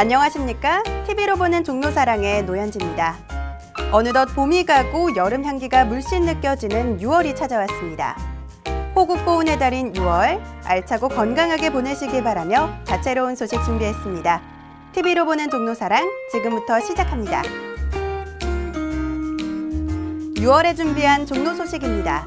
안녕하십니까? TV로 보는 종로사랑의 노현지입니다. 어느덧 봄이 가고 여름 향기가 물씬 느껴지는 6월이 찾아왔습니다. 호국보훈의 달인 6월, 알차고 건강하게 보내시길 바라며 다채로운 소식 준비했습니다. TV로 보는 종로사랑, 지금부터 시작합니다. 6월에 준비한 종로 소식입니다.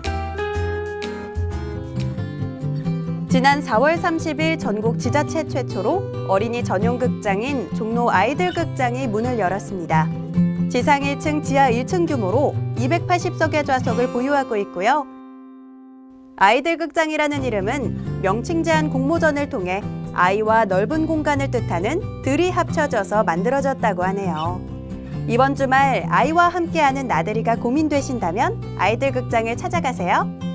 지난 4월 30일 전국 지자체 최초로 어린이 전용 극장인 종로 아이들 극장이 문을 열었습니다. 지상 1층, 지하 1층 규모로 280석의 좌석을 보유하고 있고요. 아이들 극장이라는 이름은 명칭 제한 공모전을 통해 아이와 넓은 공간을 뜻하는 들이 합쳐져서 만들어졌다고 하네요. 이번 주말 아이와 함께하는 나들이가 고민되신다면 아이들 극장을 찾아가세요.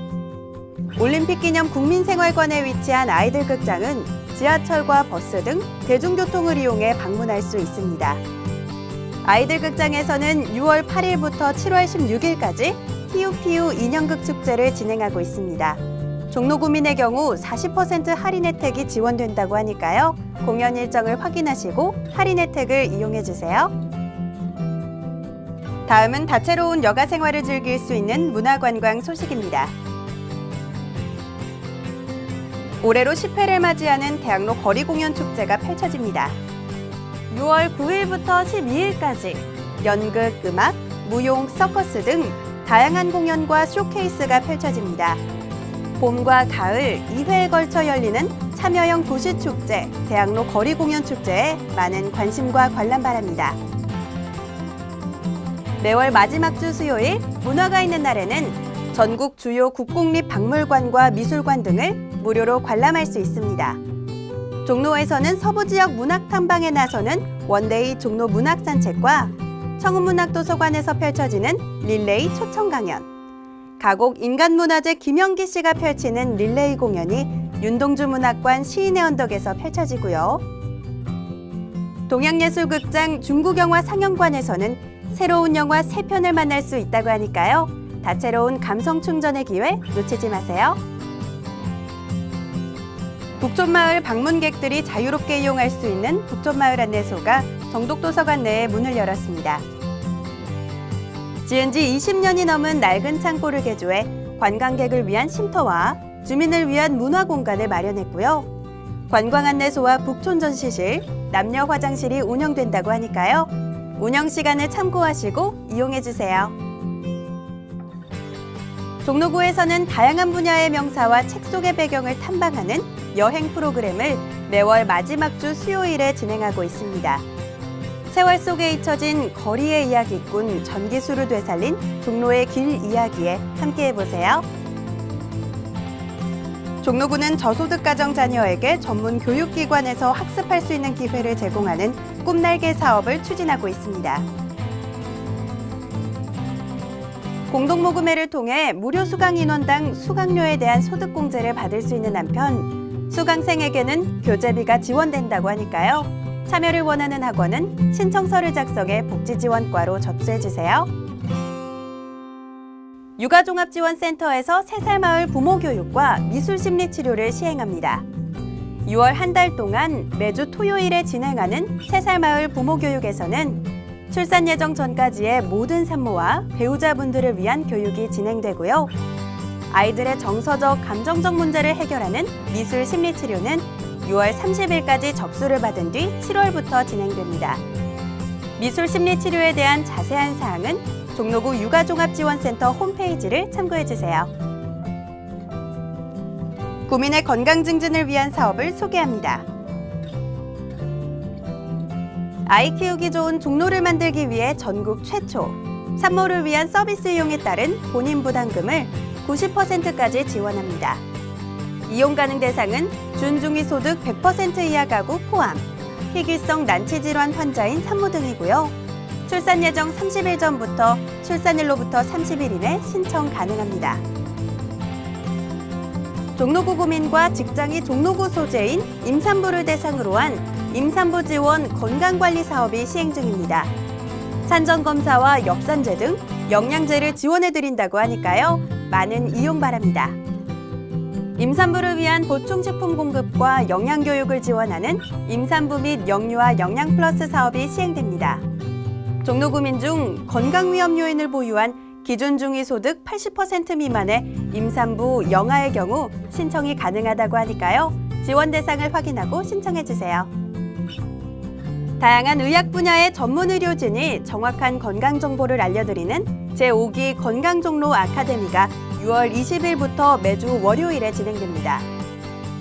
올림픽 기념 국민생활관에 위치한 아이들 극장은 지하철과 버스 등 대중교통을 이용해 방문할 수 있습니다. 아이들 극장에서는 6월 8일부터 7월 16일까지 피우피우 인형극 축제를 진행하고 있습니다. 종로구민의 경우 40% 할인 혜택이 지원된다고 하니까요. 공연 일정을 확인하시고 할인 혜택을 이용해주세요. 다음은 다채로운 여가 생활을 즐길 수 있는 문화관광 소식입니다. 올해로 10회를 맞이하는 대학로 거리공연축제가 펼쳐집니다. 6월 9일부터 12일까지 연극, 음악, 무용, 서커스 등 다양한 공연과 쇼케이스가 펼쳐집니다. 봄과 가을 2회에 걸쳐 열리는 참여형 도시축제, 대학로 거리공연축제에 많은 관심과 관람 바랍니다. 매월 마지막 주 수요일, 문화가 있는 날에는 전국 주요 국공립박물관과 미술관 등을 무료로 관람할 수 있습니다. 종로에서는 서부 지역 문학 탐방에 나서는 원데이 종로 문학 산책과 청운문학도서관에서 펼쳐지는 릴레이 초청 강연, 가곡 인간문화재 김영기 씨가 펼치는 릴레이 공연이 윤동주 문학관 시인의 언덕에서 펼쳐지고요. 동양예술극장 중국영화 상영관에서는 새로운 영화 3편을 만날 수 있다고 하니까요. 다채로운 감성 충전의 기회 놓치지 마세요. 북촌마을 방문객들이 자유롭게 이용할 수 있는 북촌마을 안내소가 정독도서관 내에 문을 열었습니다. 지은 지 20년이 넘은 낡은 창고를 개조해 관광객을 위한 쉼터와 주민을 위한 문화공간을 마련했고요. 관광안내소와 북촌전시실, 남녀 화장실이 운영된다고 하니까요. 운영 시간을 참고하시고 이용해주세요. 종로구에서는 다양한 분야의 명사와 책 속의 배경을 탐방하는 여행 프로그램을 매월 마지막 주 수요일에 진행하고 있습니다. 세월 속에 잊혀진 거리의 이야기꾼 전기수를 되살린 종로의 길 이야기에 함께해보세요. 종로구는 저소득 가정 자녀에게 전문 교육기관에서 학습할 수 있는 기회를 제공하는 꿈날개 사업을 추진하고 있습니다. 공동모금회를 통해 무료 수강 인원당 수강료에 대한 소득공제를 받을 수 있는 한편 수강생에게는 교재비가 지원된다고 하니까요. 참여를 원하는 학원은 신청서를 작성해 복지지원과로 접수해주세요. 육아종합지원센터에서 3살 마을 부모교육과 미술심리치료를 시행합니다. 6월 한 달 동안 매주 토요일에 진행하는 3살 마을 부모교육에서는 출산 예정 전까지의 모든 산모와 배우자분들을 위한 교육이 진행되고요. 아이들의 정서적, 감정적 문제를 해결하는 미술 심리치료는 6월 30일까지 접수를 받은 뒤 7월부터 진행됩니다. 미술 심리치료에 대한 자세한 사항은 종로구 육아종합지원센터 홈페이지를 참고해주세요. 구민의 건강 증진을 위한 사업을 소개합니다. 아이 키우기 좋은 종로를 만들기 위해 전국 최초 산모를 위한 서비스 이용에 따른 본인 부담금을 90%까지 지원합니다. 이용 가능 대상은 준중위 소득 100% 이하 가구 포함, 희귀성 난치 질환 환자인 산모 등이고요. 출산 예정 30일 전부터 출산일로부터 30일 이내 신청 가능합니다. 종로구 구민과 직장이 종로구 소재인 임산부를 대상으로 한 임산부 지원 건강관리 사업이 시행 중입니다. 산전검사와 엽산제 등 영양제를 지원해드린다고 하니까요. 많은 이용 바랍니다. 임산부를 위한 보충식품 공급과 영양교육을 지원하는 임산부 및 영유아 영양플러스 사업이 시행됩니다. 종로구민 중 건강위험 요인을 보유한 기준 중위소득 80% 미만의 임산부 영아의 경우 신청이 가능하다고 하니까요. 지원 대상을 확인하고 신청해주세요. 다양한 의학 분야의 전문 의료진이 정확한 건강 정보를 알려드리는 제5기 건강종로 아카데미가 6월 20일부터 매주 월요일에 진행됩니다.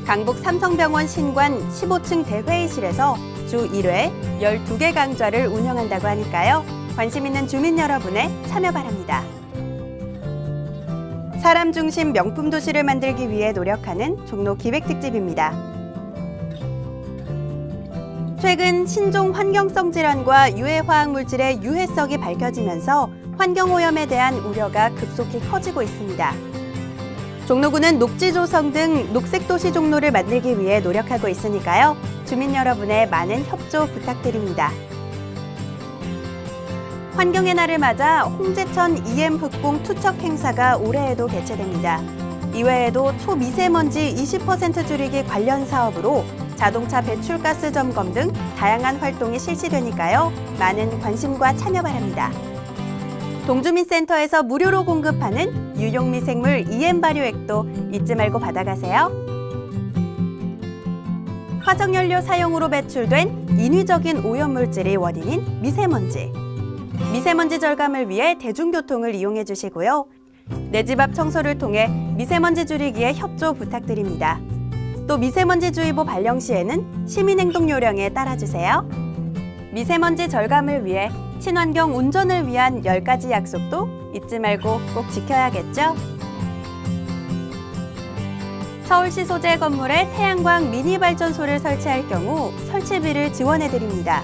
강북 삼성병원 신관 15층 대회의실에서 주 1회 12개 강좌를 운영한다고 하니까요. 관심 있는 주민 여러분의 참여 바랍니다. 사람 중심 명품 도시를 만들기 위해 노력하는 종로 기획특집입니다. 최근 신종 환경성 질환과 유해 화학 물질의 유해성이 밝혀지면서 환경오염에 대한 우려가 급속히 커지고 있습니다. 종로구는 녹지 조성 등 녹색 도시 종로를 만들기 위해 노력하고 있으니까요. 주민 여러분의 많은 협조 부탁드립니다. 환경의 날을 맞아 홍제천 EM 흑공 투척 행사가 올해에도 개최됩니다. 이외에도 초미세먼지 20% 줄이기 관련 사업으로 자동차 배출가스 점검 등 다양한 활동이 실시되니까요. 많은 관심과 참여 바랍니다. 동주민센터에서 무료로 공급하는 유용미생물 EM 발효액도 잊지 말고 받아가세요. 화석연료 사용으로 배출된 인위적인 오염물질이 원인인 미세먼지. 미세먼지 절감을 위해 대중교통을 이용해 주시고요. 내 집 앞 청소를 통해 미세먼지 줄이기에 협조 부탁드립니다. 또 미세먼지주의보 발령 시에는 시민행동 요령에 따라주세요. 미세먼지 절감을 위해 친환경 운전을 위한 10가지 약속도 잊지 말고 꼭 지켜야겠죠? 서울시 소재 건물에 태양광 미니 발전소를 설치할 경우 설치비를 지원해드립니다.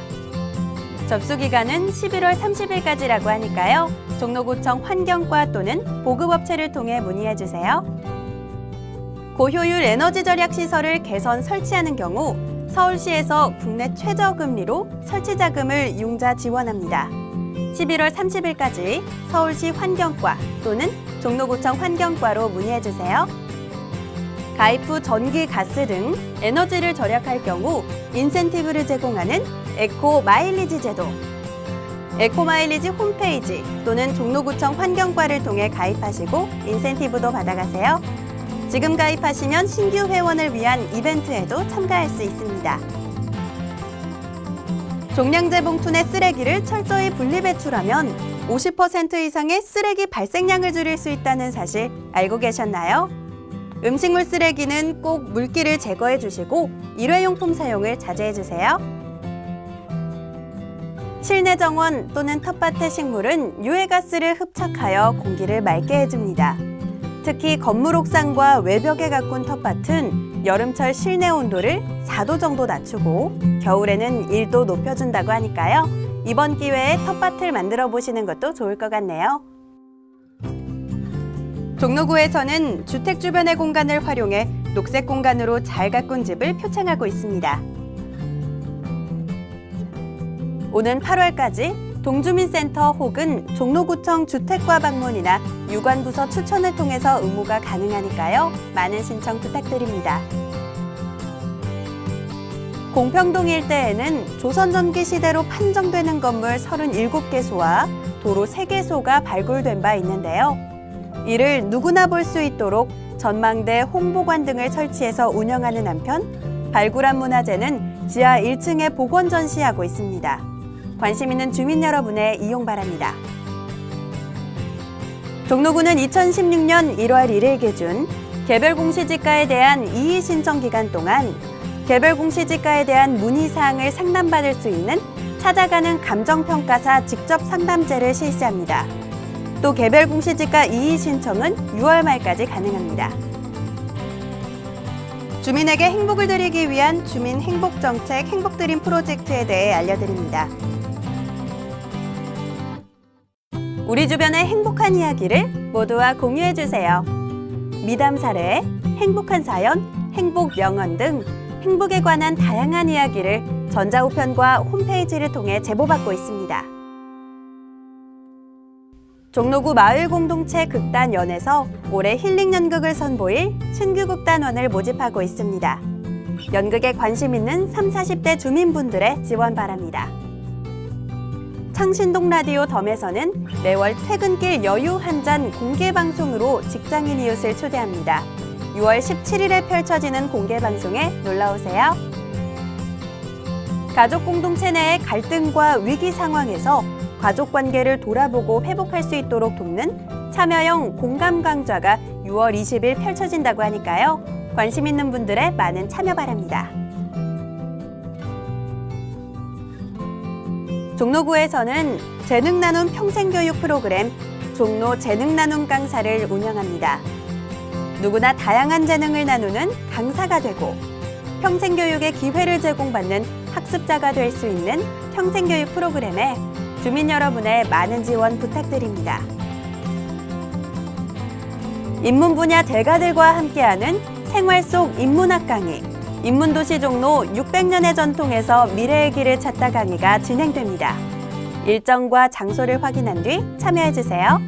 접수 기간은 11월 30일까지라고 하니까요. 종로구청 환경과 또는 보급업체를 통해 문의해주세요. 고효율 에너지 절약 시설을 개선 설치하는 경우 서울시에서 국내 최저금리로 설치 자금을 융자 지원합니다. 11월 30일까지 서울시 환경과 또는 종로구청 환경과로 문의해주세요. 가입 후 전기, 가스 등 에너지를 절약할 경우 인센티브를 제공하는 에코 마일리지 제도. 에코 마일리지 홈페이지 또는 종로구청 환경과를 통해 가입하시고 인센티브도 받아가세요. 지금 가입하시면 신규 회원을 위한 이벤트에도 참가할 수 있습니다. 종량제 봉투 내 쓰레기를 철저히 분리배출하면 50% 이상의 쓰레기 발생량을 줄일 수 있다는 사실 알고 계셨나요? 음식물 쓰레기는 꼭 물기를 제거해 주시고 일회용품 사용을 자제해 주세요. 실내 정원 또는 텃밭의 식물은 유해가스를 흡착하여 공기를 맑게 해줍니다. 특히 건물 옥상과 외벽에 가꾼 텃밭은 여름철 실내 온도를 4도 정도 낮추고 겨울에는 1도 높여준다고 하니까요. 이번 기회에 텃밭을 만들어 보시는 것도 좋을 것 같네요. 종로구에서는 주택 주변의 공간을 활용해 녹색 공간으로 잘 가꾼 집을 표창하고 있습니다. 오는 8월까지 동주민센터 혹은 종로구청 주택과 방문이나 유관부서 추천을 통해서 응모가 가능하니까요. 많은 신청 부탁드립니다. 공평동 일대에는 조선전기 시대로 판정되는 건물 37개소와 도로 3개소가 발굴된 바 있는데요. 이를 누구나 볼 수 있도록 전망대, 홍보관 등을 설치해서 운영하는 한편 발굴한 문화재는 지하 1층에 복원 전시하고 있습니다. 관심 있는 주민 여러분의 이용 바랍니다. 종로구는 2016년 1월 1일 기준 개별 공시지가에 대한 이의 신청 기간 동안 개별 공시지가에 대한 문의사항을 상담받을 수 있는 찾아가는 감정평가사 직접 상담제를 실시합니다. 또 개별 공시지가 이의 신청은 6월 말까지 가능합니다. 주민에게 행복을 드리기 위한 주민 행복정책 행복드림 프로젝트에 대해 알려드립니다. 우리 주변의 행복한 이야기를 모두와 공유해주세요. 미담 사례, 행복한 사연, 행복 명언 등 행복에 관한 다양한 이야기를 전자우편과 홈페이지를 통해 제보받고 있습니다. 종로구 마을공동체 극단연에서 올해 힐링 연극을 선보일 신규 극단원을 모집하고 있습니다. 연극에 관심 있는 30, 40대 주민분들의 지원 바랍니다. 창신동 라디오 덤에서는 매월 퇴근길 여유 한 잔 공개 방송으로 직장인 이웃을 초대합니다. 6월 17일에 펼쳐지는 공개 방송에 놀러오세요. 가족 공동체 내의 갈등과 위기 상황에서 가족 관계를 돌아보고 회복할 수 있도록 돕는 참여형 공감 강좌가 6월 20일 펼쳐진다고 하니까요. 관심 있는 분들의 많은 참여 바랍니다. 종로구에서는 재능 나눔 평생교육 프로그램 종로 재능 나눔 강사를 운영합니다. 누구나 다양한 재능을 나누는 강사가 되고 평생교육의 기회를 제공받는 학습자가 될 수 있는 평생교육 프로그램에 주민 여러분의 많은 지원 부탁드립니다. 인문 분야 대가들과 함께하는 생활 속 인문학 강의, 인문도시 종로 600년의 전통에서 미래의 길을 찾다 강의가 진행됩니다. 일정과 장소를 확인한 뒤 참여해주세요.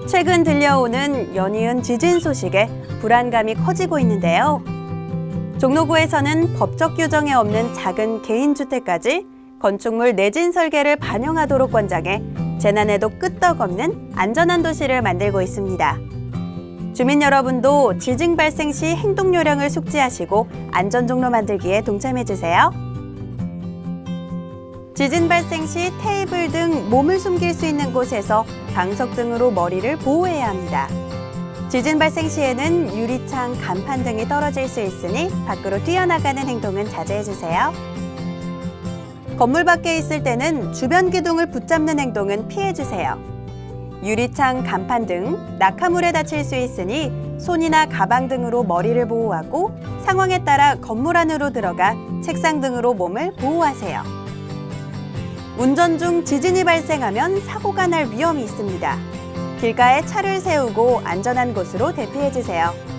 최근 들려오는 연이은 지진 소식에 불안감이 커지고 있는데요. 종로구에서는 법적 규정에 없는 작은 개인주택까지 건축물 내진 설계를 반영하도록 권장해 재난에도 끄떡없는 안전한 도시를 만들고 있습니다. 주민 여러분도 지진 발생 시 행동 요령을 숙지하시고 안전 종로 만들기에 동참해주세요. 지진 발생 시 테이블 등 몸을 숨길 수 있는 곳에서 방석 등으로 머리를 보호해야 합니다. 지진 발생 시에는 유리창, 간판 등이 떨어질 수 있으니 밖으로 뛰어나가는 행동은 자제해주세요. 건물 밖에 있을 때는 주변 기둥을 붙잡는 행동은 피해주세요. 유리창, 간판 등 낙하물에 다칠 수 있으니 손이나 가방 등으로 머리를 보호하고 상황에 따라 건물 안으로 들어가 책상 등으로 몸을 보호하세요. 운전 중 지진이 발생하면 사고가 날 위험이 있습니다. 길가에 차를 세우고 안전한 곳으로 대피해주세요.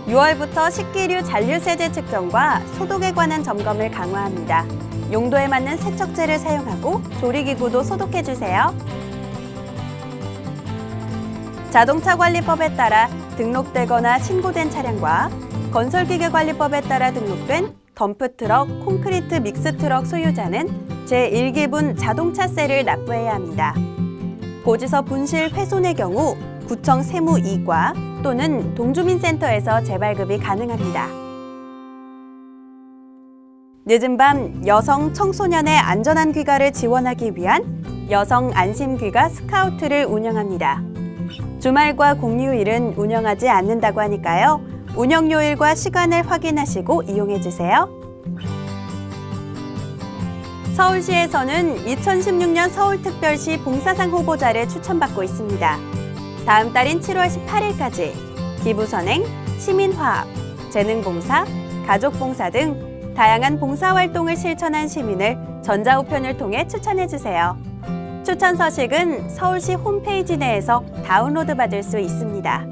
6월부터 식기류 잔류세제 측정과 소독에 관한 점검을 강화합니다. 용도에 맞는 세척제를 사용하고 조리기구도 소독해주세요. 자동차관리법에 따라 등록되거나 신고된 차량과 건설기계관리법에 따라 등록된 덤프트럭, 콘크리트 믹스트럭 소유자는 제1기분 자동차세를 납부해야 합니다. 고지서 분실 훼손의 경우 구청 세무 2과 또는 동주민센터에서 재발급이 가능합니다. 늦은 밤 여성 청소년의 안전한 귀가를 지원하기 위한 여성 안심 귀가 스카우트를 운영합니다. 주말과 공휴일은 운영하지 않는다고 하니까요. 운영요일과 시간을 확인하시고 이용해주세요. 서울시에서는 2016년 서울특별시 봉사상 후보자를 추천받고 있습니다. 다음 달인 7월 18일까지 기부선행, 시민화합, 재능봉사, 가족봉사 등 다양한 봉사활동을 실천한 시민을 전자우편을 통해 추천해주세요. 추천 서식은 서울시 홈페이지 내에서 다운로드 받을 수 있습니다.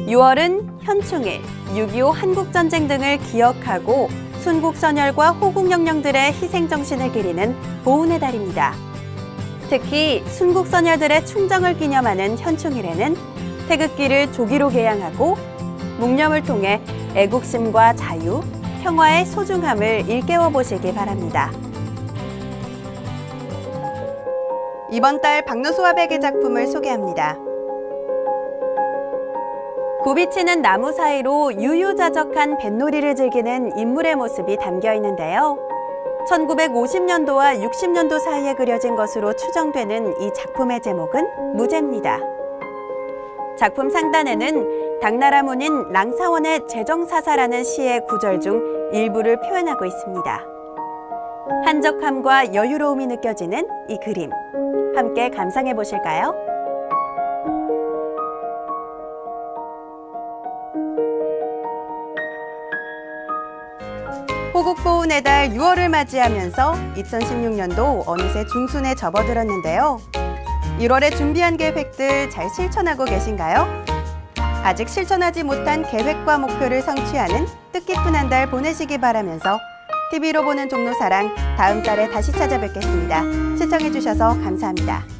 6월은 현충일, 6.25 한국전쟁 등을 기억하고 순국선열과 호국영령들의 희생정신을 기리는 보훈의 달입니다. 특히 순국선열들의 충정을 기념하는 현충일에는 태극기를 조기로 개양하고 묵념을 통해 애국심과 자유, 평화의 소중함을 일깨워 보시기 바랍니다. 이번 달 박노수화백의 작품을 소개합니다. 굽이치는 나무 사이로 유유자적한 뱃놀이를 즐기는 인물의 모습이 담겨 있는데요. 1950년도와 60년도 사이에 그려진 것으로 추정되는 이 작품의 제목은 무제입니다. 작품 상단에는 당나라 문인 랑사원의 재정사사라는 시의 구절 중 일부를 표현하고 있습니다. 한적함과 여유로움이 느껴지는 이 그림, 함께 감상해 보실까요? 호국보훈의 달 6월을 맞이하면서 2016년도 어느새 중순에 접어들었는데요. 1월에 준비한 계획들 잘 실천하고 계신가요? 아직 실천하지 못한 계획과 목표를 성취하는 뜻깊은 한 달 보내시기 바라면서 TV로 보는 종로 사랑, 다음 달에 다시 찾아뵙겠습니다. 시청해주셔서 감사합니다.